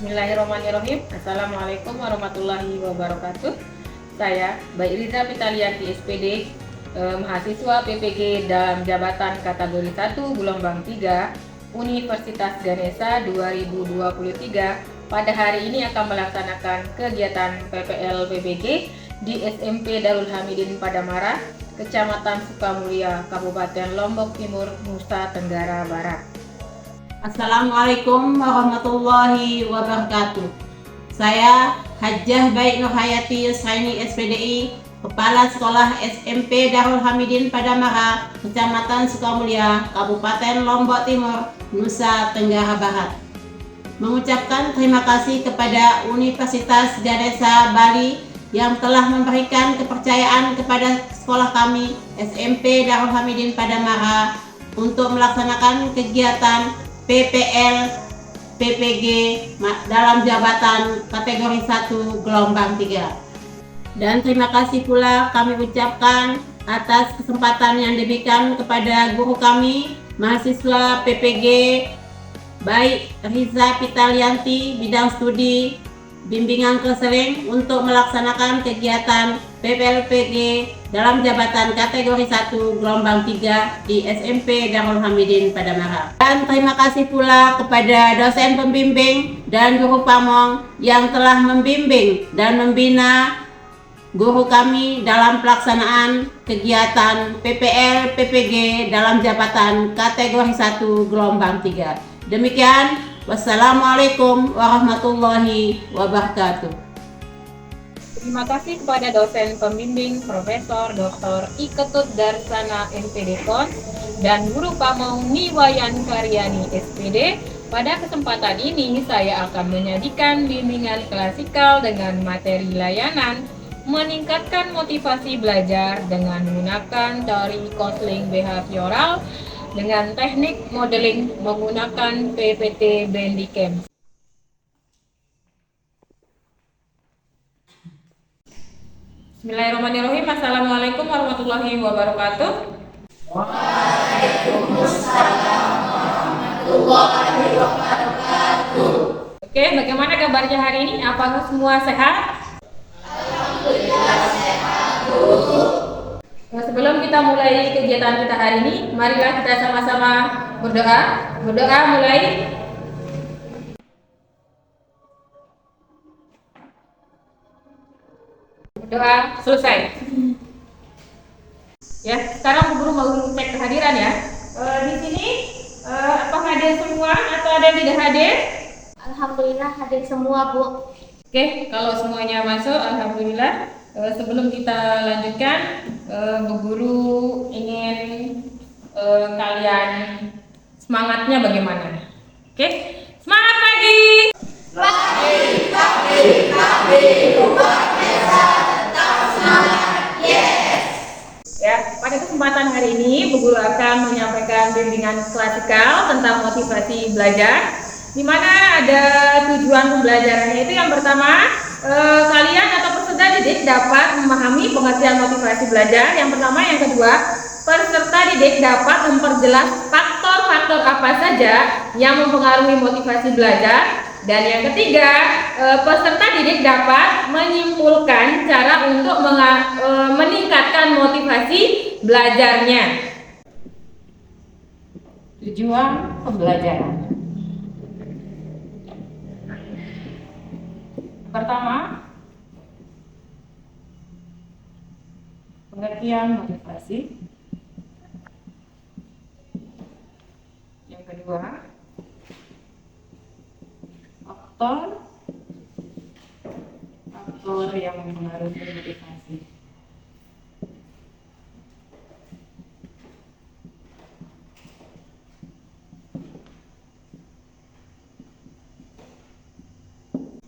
Bismillahirrahmanirrahim. Assalamualaikum warahmatullahi wabarakatuh. Saya Baik Riza Pitalianti SPD, mahasiswa PPG dalam jabatan kategori 1 gelombang 3 Universitas Ganesha 2023. Pada hari ini akan melaksanakan kegiatan PPL PPG di SMP Darul Hamidin Padamara, Kecamatan Sukamulya, Kabupaten Lombok Timur, Nusa Tenggara Barat. Assalamualaikum warahmatullahi wabarakatuh. Saya Hajjah Baik Nur Hayati Yusraini SPDI, Kepala Sekolah SMP Darul Hamidin Padamara, Kecamatan Sukamulya, Kabupaten Lombok Timur, Nusa Tenggara Barat. Mengucapkan terima kasih kepada Universitas Ganesha Bali yang telah memberikan kepercayaan kepada sekolah kami SMP Darul Hamidin Padamara untuk melaksanakan kegiatan PPL PPG dalam jabatan kategori 1 gelombang 3. Dan terima kasih pula kami ucapkan atas kesempatan yang diberikan kepada guru kami, mahasiswa PPG Baik Riza Pitalianti, bidang studi bimbingan konseling untuk melaksanakan kegiatan PPLPG dalam jabatan kategori 1 gelombang 3 di SMP Darul Hamidin Padamara. Dan terima kasih pula kepada dosen pembimbing dan guru pamong yang telah membimbing dan membina guru kami dalam pelaksanaan kegiatan PPL PPG dalam jabatan kategori 1 gelombang 3. Demikian, wassalamualaikum warahmatullahi wabarakatuh. Terima kasih kepada dosen pembimbing Profesor Dr. Iketut Darsana MPD Pon dan guru pamong Niwayan Karyani SPD. Pada kesempatan ini saya akan menyajikan bimbingan klasikal dengan materi layanan meningkatkan motivasi belajar dengan menggunakan teori konseling behavioral dengan teknik modeling menggunakan PPT Bandicam. Bismillahirrahmanirrahim. Assalamualaikum warahmatullahi wabarakatuh. Waalaikumsalam warahmatullahi wabarakatuh. Oke, bagaimana kabarnya hari ini? Apakah semua sehat? Alhamdulillah sehat, Bu. Sebelum kita mulai kegiatan kita hari ini, marilah kita sama-sama berdoa. Berdoa mulai. Berdoa selesai. Ya, sekarang Bu Guru mau cek kehadiran ya. Di sini apakah hadir semua atau ada yang tidak hadir? Alhamdulillah hadir semua, Bu. Oke, kalau semuanya masuk, alhamdulillah. Sebelum kita lanjutkan, Bu Guru ingin kalian semangatnya bagaimana? Oke, semangat pagi! Pagi, luar biasa, tetap semangat, yes! Ya, pada kesempatan hari ini, Bu Guru akan menyampaikan bimbingan klasikal tentang motivasi belajar, di mana ada tujuan pembelajarannya itu yang pertama, kalian atau peserta didik dapat memahami pengertian motivasi belajar. Yang pertama, yang kedua, peserta didik dapat memperjelas faktor-faktor apa saja yang mempengaruhi motivasi belajar. Dan yang ketiga, peserta didik dapat menyimpulkan cara untuk meningkatkan motivasi belajarnya. Tujuan pembelajaran. Pertama, pengertian motivasi. Yang kedua, faktor yang mempengaruhi motivasi.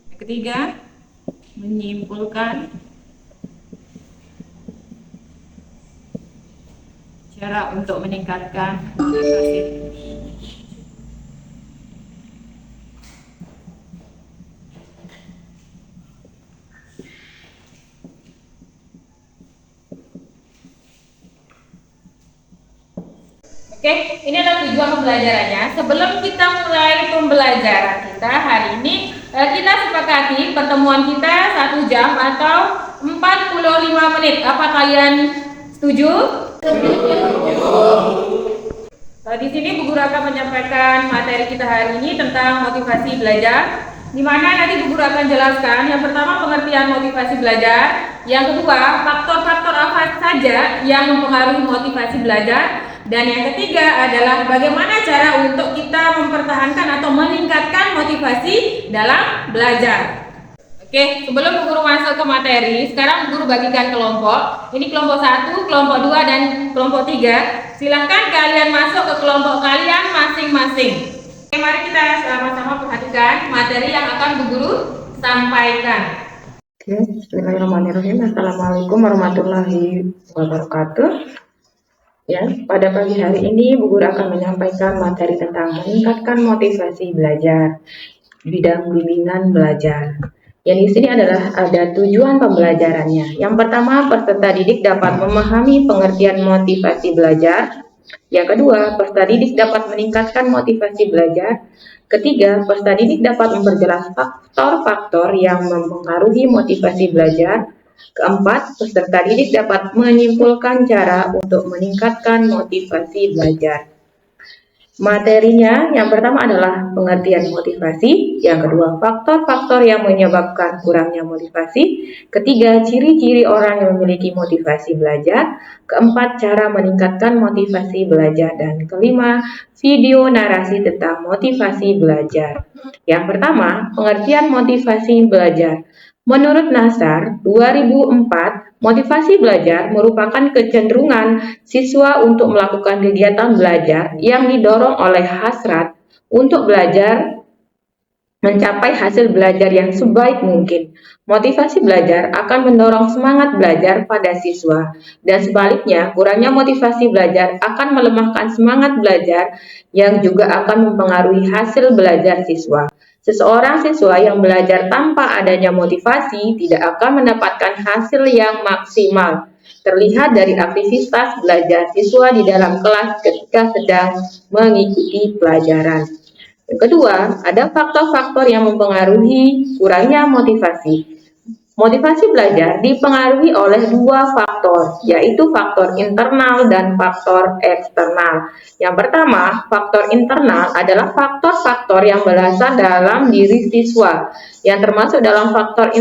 Yang ketiga, menyimpulkan cara untuk meningkatkan motivasi. Oke, ini adalah tujuan pembelajarannya. Sebelum kita mulai pembelajaran kita hari ini, Kita sepakati pertemuan kita 1 jam atau 45 menit. Apa kalian setuju? Di sini Bu Guru akan menyampaikan materi kita hari ini tentang motivasi belajar, di mana nanti Bu Guru akan jelaskan yang pertama pengertian motivasi belajar, yang kedua faktor-faktor apa saja yang mempengaruhi motivasi belajar, dan yang ketiga adalah bagaimana cara untuk kita mempertahankan atau meningkatkan motivasi dalam belajar. Oke, sebelum Bu Guru masuk ke materi, sekarang Bu Guru bagikan kelompok. Ini kelompok 1, kelompok 2, dan kelompok 3. Silahkan kalian masuk ke kelompok kalian masing-masing. Oke, mari kita sama-sama perhatikan materi yang akan Bu Guru sampaikan. Oke, bismillahirrahmanirrahim. Assalamualaikum warahmatullahi wabarakatuh. Ya, pada pagi hari ini Bu Guru akan menyampaikan materi tentang meningkatkan motivasi belajar, bidang bimbingan belajar. Yang di sini adalah ada tujuan pembelajarannya. Yang pertama, peserta didik dapat memahami pengertian motivasi belajar. Yang kedua, peserta didik dapat meningkatkan motivasi belajar. Ketiga, peserta didik dapat memperjelas faktor-faktor yang mempengaruhi motivasi belajar. Keempat, peserta didik dapat menyimpulkan cara untuk meningkatkan motivasi belajar. Materinya yang pertama adalah pengertian motivasi, yang kedua faktor-faktor yang menyebabkan kurangnya motivasi, ketiga ciri-ciri orang yang memiliki motivasi belajar, keempat cara meningkatkan motivasi belajar, dan kelima video narasi tentang motivasi belajar. Yang pertama, pengertian motivasi belajar. Menurut Nassar 2004, motivasi belajar merupakan kecenderungan siswa untuk melakukan kegiatan belajar yang didorong oleh hasrat untuk belajar mencapai hasil belajar yang sebaik mungkin. Motivasi belajar akan mendorong semangat belajar pada siswa, dan sebaliknya, kurangnya motivasi belajar akan melemahkan semangat belajar yang juga akan mempengaruhi hasil belajar siswa. Seseorang siswa yang belajar tanpa adanya motivasi tidak akan mendapatkan hasil yang maksimal. Terlihat dari aktivitas belajar siswa di dalam kelas ketika sedang mengikuti pelajaran. Yang kedua, ada faktor-faktor yang mempengaruhi kurangnya motivasi. Motivasi belajar dipengaruhi oleh dua faktor, yaitu faktor internal dan faktor eksternal. Yang pertama, faktor internal adalah faktor-faktor yang berasal dalam diri siswa. Yang termasuk dalam faktor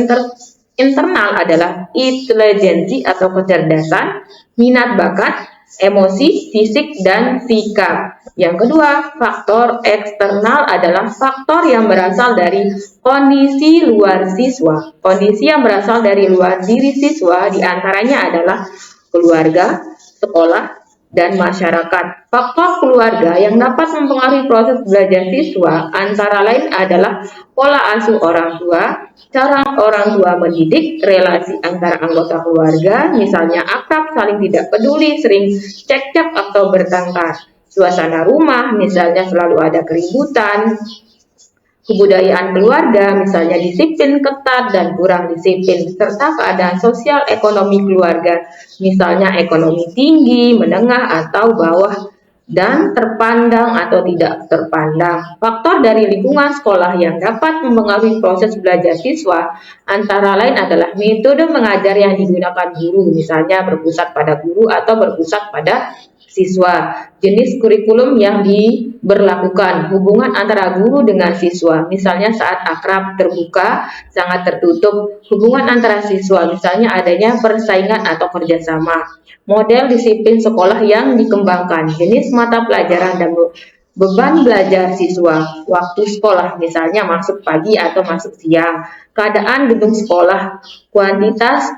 internal adalah intelijensi atau kecerdasan, minat bakat, emosi, fisik, dan sikap. Yang kedua, faktor eksternal adalah faktor yang berasal dari kondisi luar siswa. Kondisi yang berasal dari luar diri siswa diantaranya adalah keluarga, sekolah, dan masyarakat. Faktor keluarga yang dapat mempengaruhi proses belajar siswa antara lain adalah pola asuh orang tua, cara orang tua mendidik, relasi antara anggota keluarga, misalnya akrab, saling tidak peduli, sering cekcok atau bertengkar. Suasana rumah, misalnya selalu ada keributan. Kebudayaan keluarga, misalnya disiplin ketat dan kurang disiplin, serta keadaan sosial ekonomi keluarga, misalnya ekonomi tinggi, menengah, atau bawah, dan terpandang atau tidak terpandang. Faktor dari lingkungan sekolah yang dapat mempengaruhi proses belajar siswa antara lain adalah metode mengajar yang digunakan guru, misalnya berpusat pada guru atau berpusat pada siswa, jenis kurikulum yang diberlakukan, hubungan antara guru dengan siswa, misalnya saat akrab, terbuka, sangat tertutup, hubungan antara siswa, misalnya adanya persaingan atau kerjasama, model disiplin sekolah yang dikembangkan, jenis mata pelajaran dan beban belajar siswa, waktu sekolah, misalnya masuk pagi atau masuk siang, keadaan gedung sekolah, kuantitas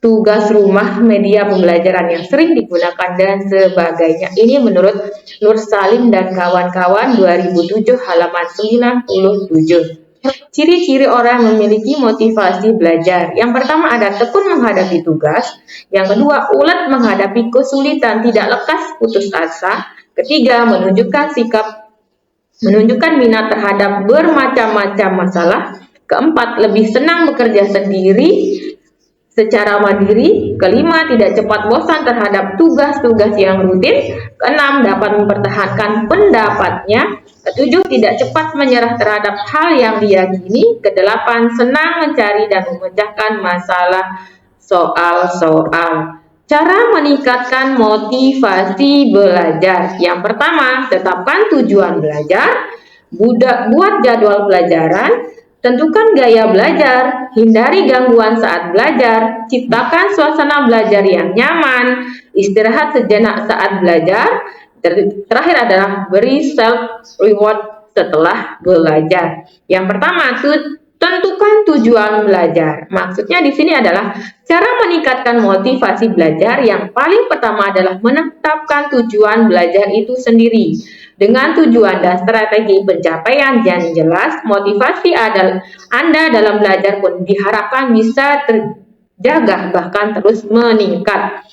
tugas rumah, media pembelajaran yang sering digunakan, dan sebagainya. Ini menurut Nur Salim dan kawan-kawan 2007 halaman 97. Ciri-ciri orang memiliki motivasi belajar. Yang pertama ada tekun menghadapi tugas. Yang kedua, ulet menghadapi kesulitan, tidak lekas putus asa. Ketiga, menunjukkan minat terhadap bermacam-macam masalah. Keempat, lebih senang bekerja sendiri secara mandiri. Kelima, tidak cepat bosan terhadap tugas-tugas yang rutin. Keenam, dapat mempertahankan pendapatnya. Ke-7, tidak cepat menyerah terhadap hal yang diyakini. Ke-8, senang mencari dan memecahkan masalah soal-soal. Cara meningkatkan motivasi belajar. Yang pertama, tetapkan tujuan belajar, buat jadwal pelajaran, tentukan gaya belajar, hindari gangguan saat belajar, ciptakan suasana belajar yang nyaman, istirahat sejenak saat belajar. Terakhir adalah beri self reward setelah belajar. Yang pertama, tentukan tujuan belajar. Maksudnya di sini adalah cara meningkatkan motivasi belajar. Yang paling pertama adalah menetapkan tujuan belajar itu sendiri. Dengan tujuan dan strategi pencapaian yang jelas, motivasi Anda dalam belajar pun diharapkan bisa terjaga bahkan terus meningkat.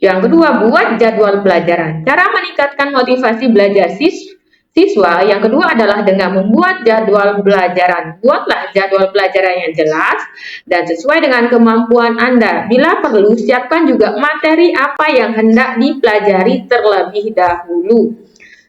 Yang kedua, buat jadwal pelajaran. Cara meningkatkan motivasi belajar siswa yang kedua adalah dengan membuat jadwal pelajaran. Buatlah jadwal pelajaran yang jelas dan sesuai dengan kemampuan Anda. Bila perlu, siapkan juga materi apa yang hendak dipelajari terlebih dahulu.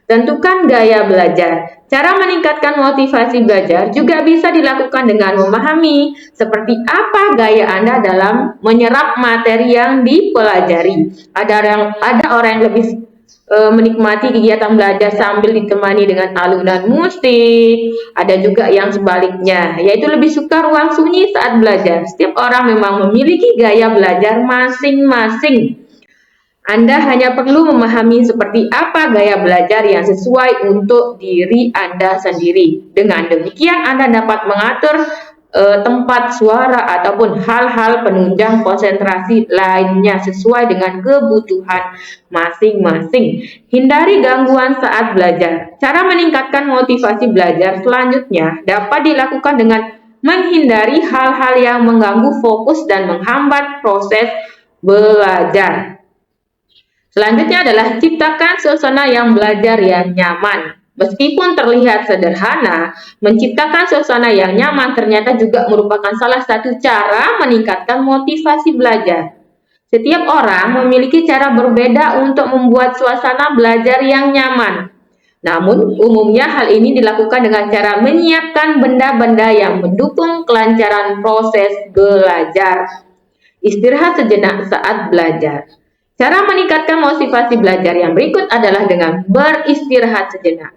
Tentukan gaya belajar. Cara meningkatkan motivasi belajar juga bisa dilakukan dengan memahami seperti apa gaya Anda dalam menyerap materi yang dipelajari. Ada orang yang lebih menikmati kegiatan belajar sambil ditemani dengan alunan musik. Ada juga yang sebaliknya, yaitu lebih suka ruang sunyi saat belajar. Setiap orang memang memiliki gaya belajar masing-masing. Anda hanya perlu memahami seperti apa gaya belajar yang sesuai untuk diri Anda sendiri. Dengan demikian, Anda dapat mengatur tempat suara ataupun hal-hal penunjang konsentrasi lainnya sesuai dengan kebutuhan masing-masing. Hindari gangguan saat belajar. Cara meningkatkan motivasi belajar selanjutnya dapat dilakukan dengan menghindari hal-hal yang mengganggu fokus dan menghambat proses belajar. Selanjutnya adalah ciptakan suasana yang belajar yang nyaman. Meskipun terlihat sederhana, menciptakan suasana yang nyaman ternyata juga merupakan salah satu cara meningkatkan motivasi belajar. Setiap orang memiliki cara berbeda untuk membuat suasana belajar yang nyaman. Namun, umumnya hal ini dilakukan dengan cara menyiapkan benda-benda yang mendukung kelancaran proses belajar. Istirahat sejenak saat belajar. Cara meningkatkan motivasi belajar yang berikut adalah dengan beristirahat sejenak.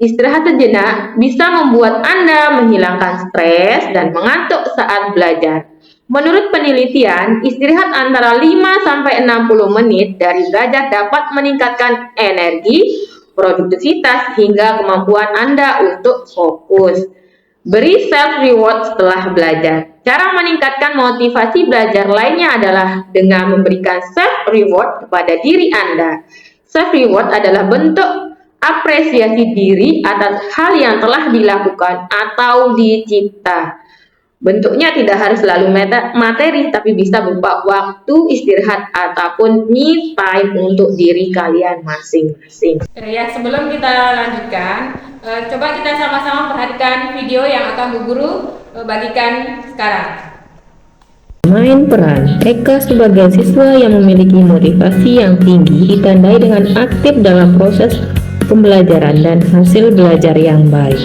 Istirahat sejenak bisa membuat Anda menghilangkan stres dan mengantuk saat belajar. Menurut penelitian, istirahat antara 5-60 menit dari belajar dapat meningkatkan energi, produktivitas, hingga kemampuan Anda untuk fokus. Beri self reward setelah belajar. Cara meningkatkan motivasi belajar lainnya adalah dengan memberikan self reward kepada diri Anda. Self reward adalah bentuk apresiasi diri atas hal yang telah dilakukan atau dicipta. Bentuknya tidak harus selalu materi, tapi bisa berupa waktu istirahat ataupun me time untuk diri kalian masing-masing. Ya, sebelum kita lanjutkan, coba kita sama-sama perhatikan video yang akan Bu Guru bagikan sekarang. Main peran. Eka sebagai siswa yang memiliki motivasi yang tinggi ditandai dengan aktif dalam proses pembelajaran dan hasil belajar yang baik.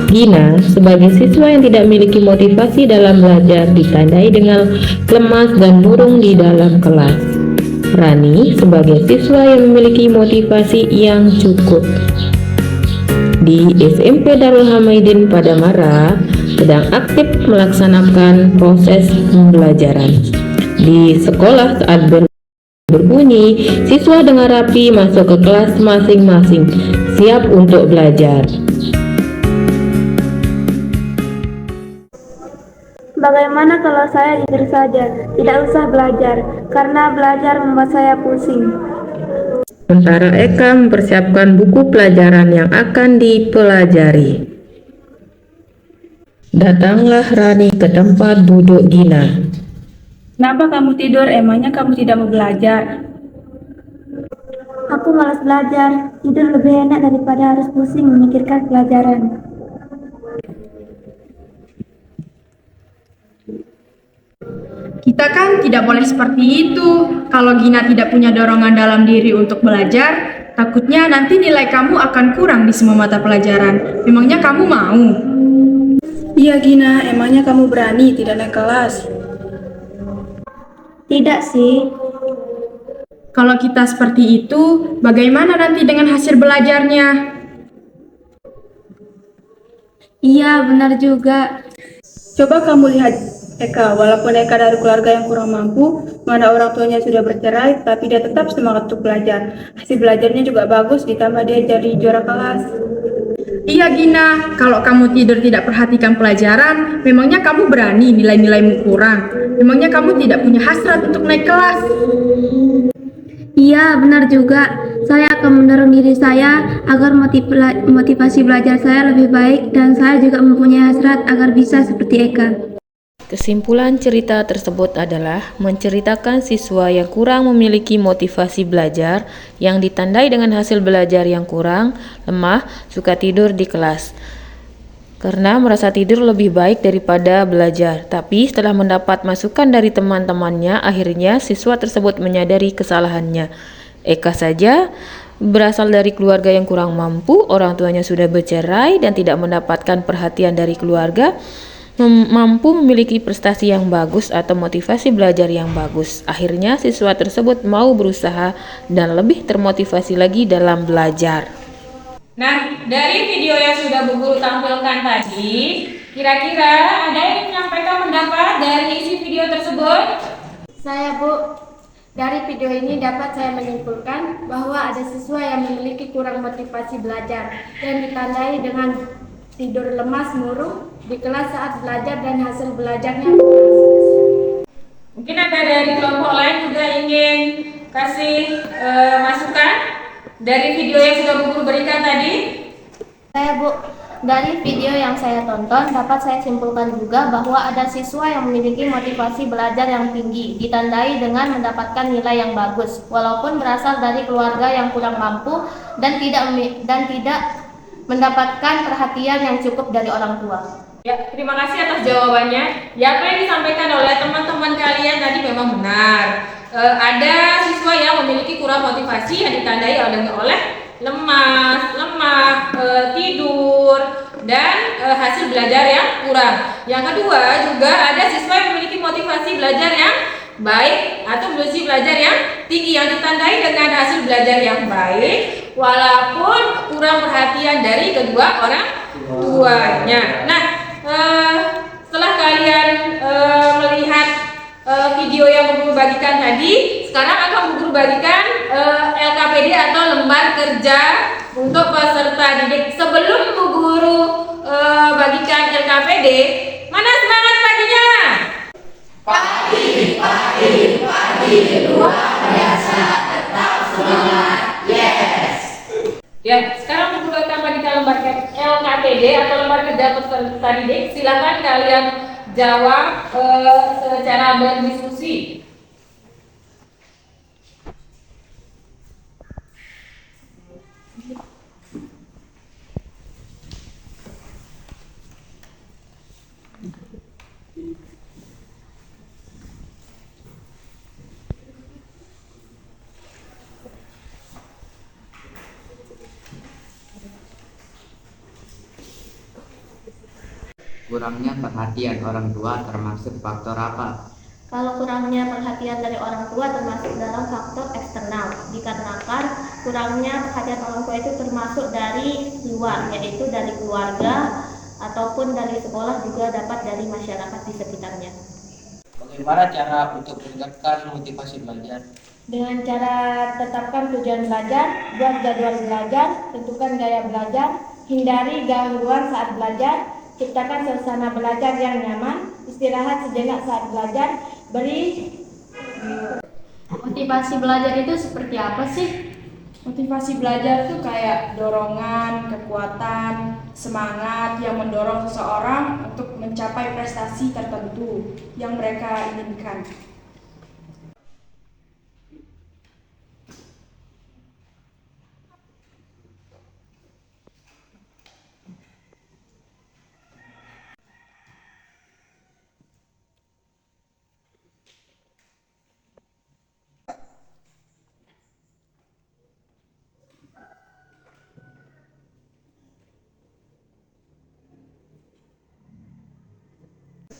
Gina sebagai siswa yang tidak memiliki motivasi dalam belajar ditandai dengan lemas dan murung di dalam kelas. Rani sebagai siswa yang memiliki motivasi yang cukup. Di SMP Darul Hamidin Padamara sedang aktif melaksanakan proses pembelajaran. Di sekolah saat berbunyi, siswa dengan rapi masuk ke kelas masing-masing, siap untuk belajar. Bagaimana kalau saya tidur saja, tidak usah belajar, karena belajar membuat saya pusing. Sementara Eka mempersiapkan buku pelajaran yang akan dipelajari. Datanglah Rani ke tempat duduk Gina. Kenapa kamu tidur? Emangnya kamu tidak mau belajar? Aku malas belajar, tidur lebih enak daripada harus pusing memikirkan pelajaran. Kita kan tidak boleh seperti itu. Kalau Gina tidak punya dorongan dalam diri untuk belajar, Takutnya nanti nilai kamu akan kurang di semua mata pelajaran. Memangnya kamu mau? Iya Gina, emangnya kamu berani tidak naik kelas? Tidak sih. Kalau kita seperti itu, bagaimana nanti dengan hasil belajarnya? Iya, benar juga. Coba kamu lihat Eka, walaupun Eka dari keluarga yang kurang mampu, mana orang tuanya sudah bercerai, tapi dia tetap semangat untuk belajar. Hasil belajarnya juga bagus, ditambah dia jadi juara kelas. Iya Gina, kalau kamu tidur tidak perhatikan pelajaran, memangnya kamu berani nilai-nilaimu kurang? Memangnya kamu tidak punya hasrat untuk naik kelas? Iya, benar juga. Saya akan mendorong diri saya agar motivasi belajar saya lebih baik dan saya juga mempunyai hasrat agar bisa seperti Eka. Kesimpulan cerita tersebut adalah menceritakan siswa yang kurang memiliki motivasi belajar yang ditandai dengan hasil belajar yang kurang, lemah, suka tidur di kelas. Karena merasa tidur lebih baik daripada belajar. Tapi setelah mendapat masukan dari teman-temannya, akhirnya siswa tersebut menyadari kesalahannya. Eka saja berasal dari keluarga yang kurang mampu, orang tuanya sudah bercerai dan tidak mendapatkan perhatian dari keluarga, mampu memiliki prestasi yang bagus atau motivasi belajar yang bagus. Akhirnya siswa tersebut mau berusaha dan lebih termotivasi lagi dalam belajar. Nah, dari video yang sudah Bu Guru tampilkan tadi, kira-kira ada yang menyampaikan pendapat dari isi video tersebut? Saya, Bu. Dari video ini dapat saya menyimpulkan bahwa ada siswa yang memiliki kurang motivasi belajar yang ditandai dengan tidur lemas murung di kelas saat belajar dan hasil belajarnya kurang. Mungkin ada dari kelompok lain juga ingin kasih masukan dari video yang sudah Bu Guru berikan tadi? Saya, Bu. Dari video yang saya tonton, dapat saya simpulkan juga bahwa ada siswa yang memiliki motivasi belajar yang tinggi, ditandai dengan mendapatkan nilai yang bagus, walaupun berasal dari keluarga yang kurang mampu dan tidak mendapatkan perhatian yang cukup dari orang tua. Ya, terima kasih atas jawabannya. Ya, apa yang disampaikan oleh teman-teman kalian tadi memang benar. Ada siswa yang memiliki kurang motivasi yang ditandai oleh lemas, lemah, tidur, dan hasil belajar yang kurang. Yang kedua juga ada siswa yang memiliki motivasi belajar yang baik atau motivasi belajar yang tinggi yang ditandai dengan hasil belajar yang baik walaupun kurang perhatian dari kedua orang tuanya. Nah, setelah kalian melihat video yang Bu Guru bagikan tadi, sekarang akan Bu Guru bagikan LKPD atau lembar kerja untuk peserta didik. Sebelum Bu Guru bagikan LKPD, mana semangat paginya? Pagi, luar biasa, tetap semangat, yes. Ya, sekarang Bu Guru akan bagikan lembar LKPD atau lembar kerja peserta didik. Silakan kalian jawab secara berdiskusi. Kurangnya perhatian orang tua termasuk faktor apa? Kalau kurangnya perhatian dari orang tua termasuk dalam faktor eksternal, dikarenakan kurangnya perhatian orang tua itu termasuk dari luar, yaitu dari keluarga ataupun dari sekolah, juga dapat dari masyarakat di sekitarnya. Bagaimana cara untuk meningkatkan motivasi belajar? Dengan cara tetapkan tujuan belajar, buat jadwal belajar, tentukan gaya belajar, hindari gangguan saat belajar, ciptakan suasana belajar yang nyaman, istirahat sejenak saat belajar, beri. Motivasi belajar itu seperti apa sih? Motivasi belajar tuh kayak dorongan, kekuatan, semangat yang mendorong seseorang untuk mencapai prestasi tertentu yang mereka inginkan.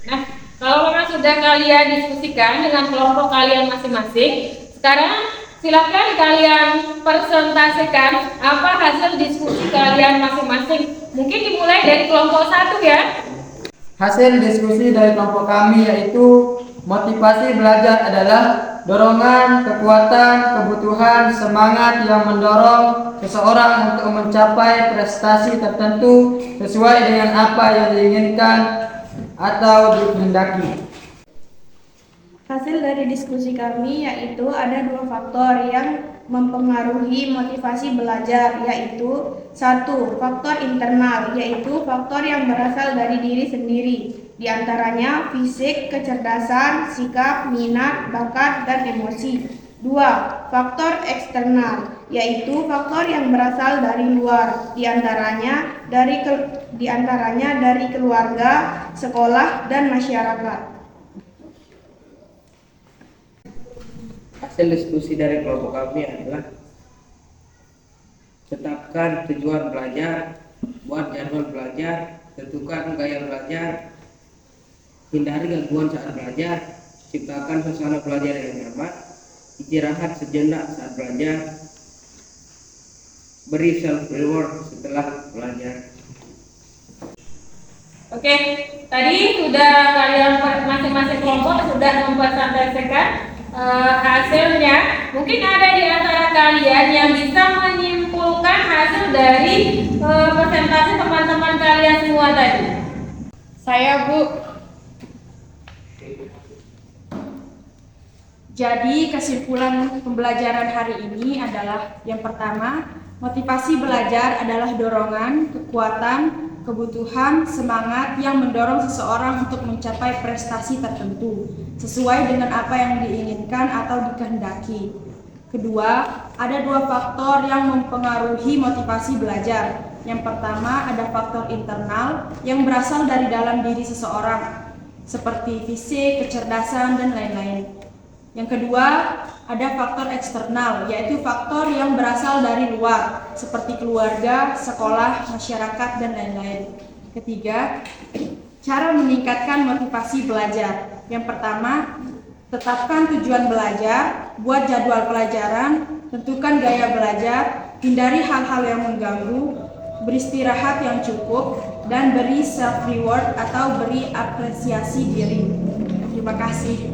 Nah, kalau memang sudah kalian diskusikan dengan kelompok kalian masing-masing, sekarang silakan kalian presentasikan apa hasil diskusi kalian masing-masing. Mungkin dimulai dari kelompok 1 ya. Hasil diskusi dari kelompok kami yaitu motivasi belajar adalah dorongan, kekuatan, kebutuhan, semangat yang mendorong seseorang untuk mencapai prestasi tertentu sesuai dengan apa yang diinginkan atau dikehendaki. Hasil dari diskusi kami yaitu ada 2 faktor yang mempengaruhi motivasi belajar, yaitu 1. Faktor internal, yaitu faktor yang berasal dari diri sendiri, di antaranya fisik, kecerdasan, sikap, minat, bakat, dan emosi. 2. Faktor eksternal, yaitu faktor yang berasal dari luar, di antaranya dari keluarga, sekolah, dan masyarakat. Hasil diskusi dari kelompok kami adalah tetapkan tujuan belajar, buat jadwal belajar, tentukan gaya belajar, hindari gangguan saat belajar, ciptakan suasana belajar yang nyaman, istirahat sejenak saat belajar, beri self reward setelah belajar. Oke, tadi sudah kalian masing-masing kelompok sudah mempresentasikan hasilnya. Mungkin ada di antara kalian yang bisa menyimpulkan hasil dari presentasi teman-teman kalian semua tadi. Saya, Bu. Jadi kesimpulan pembelajaran hari ini adalah yang pertama, motivasi belajar adalah dorongan, kekuatan, kebutuhan, semangat yang mendorong seseorang untuk mencapai prestasi tertentu sesuai dengan apa yang diinginkan atau dikehendaki. Kedua, ada 2 faktor yang mempengaruhi motivasi belajar. Yang pertama, ada faktor internal yang berasal dari dalam diri seseorang, seperti fisik, kecerdasan, dan lain-lain. Yang kedua, ada faktor eksternal, yaitu faktor yang berasal dari luar, seperti keluarga, sekolah, masyarakat, dan lain-lain. Ketiga, cara meningkatkan motivasi belajar. Yang pertama, tetapkan tujuan belajar, buat jadwal pelajaran, tentukan gaya belajar, hindari hal-hal yang mengganggu, beristirahat yang cukup, dan beri self-reward atau beri apresiasi diri. Terima kasih.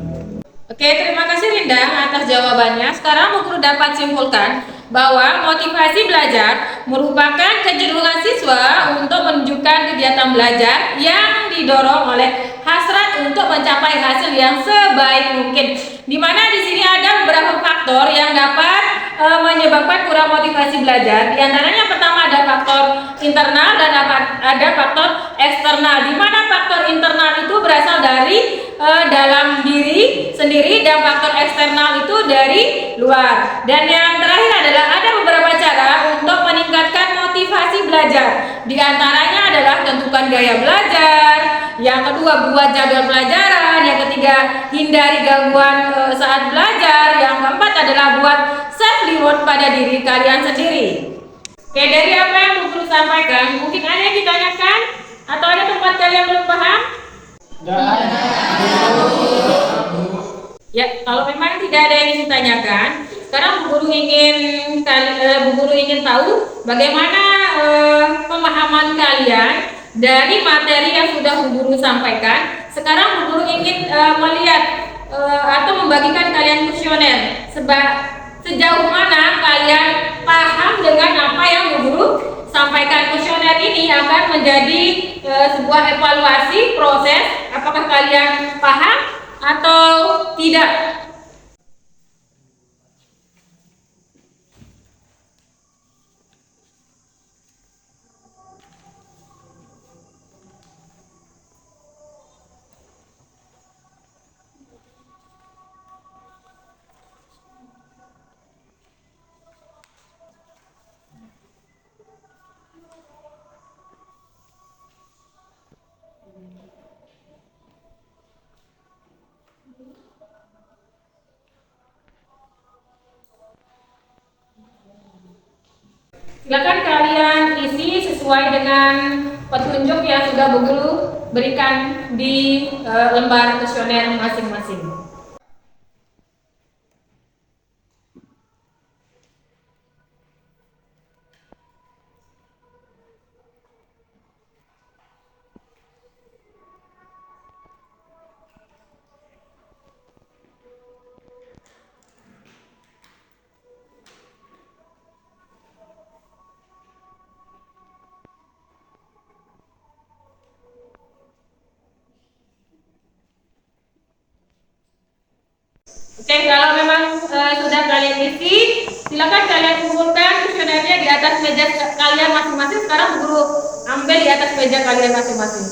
Oke, terima kasih Linda atas jawabannya. Sekarang Bu Guru dapat simpulkan bahwa motivasi belajar merupakan kecenderungan siswa untuk menunjukkan kegiatan belajar yang didorong oleh hasrat untuk mencapai hasil yang sebaik mungkin. Di mana di sini ada beberapa faktor yang dapat menyebabkan kurang motivasi belajar. Di antaranya yang pertama ada faktor internal dan ada faktor eksternal. Di mana faktor internal itu berasal dari dalam diri sendiri dan faktor eksternal itu dari luar. Dan yang terakhir adalah ada beberapa cara untuk meningkatkan motivasi belajar. Di antaranya adalah tentukan gaya belajar, yang kedua buat jadwal pelajaran, yang ketiga hindari gangguan saat belajar, yang keempat adalah buat self reward pada diri kalian sendiri. Oke, dari apa yang Bu Guru sampaikan, mungkin ada yang ditanyakan atau ada tempat kalian belum paham? Ya, kalau memang tidak ada yang ditanyakan, sekarang Bu Guru ingin tahu bagaimana pemahaman kalian dari materi yang sudah Bu Guru sampaikan. Sekarang Bu Guru ingin melihat atau membagikan kalian kuesioner. Sejauh mana kalian paham dengan apa yang Bu Guru sampaikan. Kuesioner ini akan menjadi sebuah evaluasi proses apakah kalian paham atau tidak. Silakan kalian isi sesuai dengan petunjuk yang sudah Bu Guru berikan di lembar kuesioner masing-masing. Oke, kalau memang sudah kalian isi, silakan kalian kumpulkan kuesionernya di atas meja kalian masing-masing. Sekarang Bu Guru ambil di atas meja kalian masing-masing.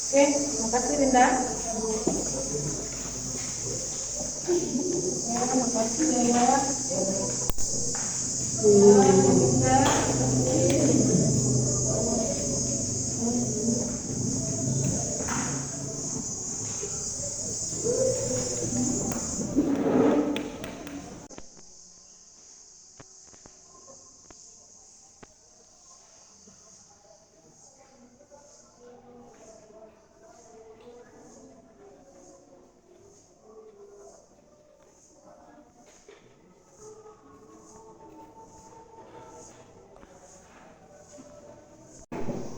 Oke, terima kasih Rinda.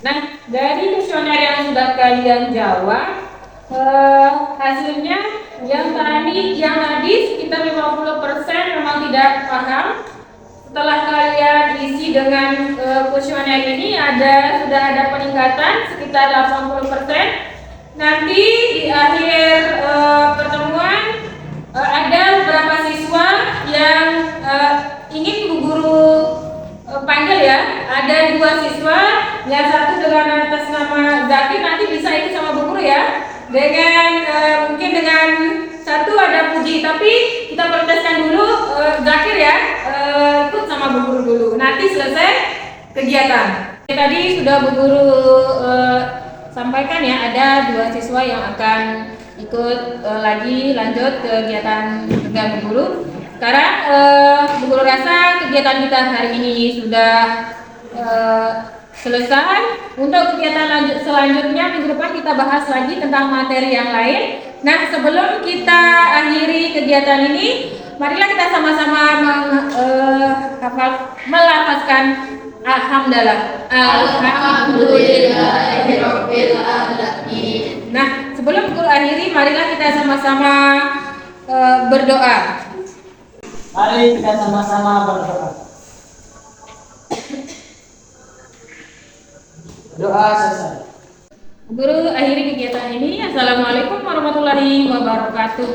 Nah, dari kuesioner yang sudah kalian jawab, hasilnya yang tadi sekitar 50% memang tidak paham. Setelah kalian isi dengan kuesioner ini sudah ada peningkatan sekitar 80%. Nanti di akhir pertemuan ada beberapa siswa yang ingin Bu Guru panggil ya. Ada 2 siswa, yang satu dengan atas nama Zakir, nanti bisa ikut sama Bu Guru ya. Dengan mungkin dengan satu ada Puji, tapi kita proteskan dulu Zakir ya, ikut sama Bu Guru dulu. Nanti selesai kegiatan. Tadi sudah Bu Guru sampaikan ya, ada 2 siswa yang akan ikut lagi lanjut kegiatan dengan Bu Guru. Sekarang Bu Guru rasa kegiatan kita hari ini sudah selesai. Untuk kegiatan selanjutnya minggu depan kita bahas lagi tentang materi yang lain. Nah, sebelum kita akhiri kegiatan ini, marilah kita sama-sama melafazkan alhamdulillah. Alhamdulillahirabbil alamin. Nah, sebelum guru akhiri, marilah kita sama-sama berdoa. Mari kita sama-sama berdoa. Doa selesai. Guru akhiri kegiatan ini. Assalamualaikum warahmatullahi wabarakatuh.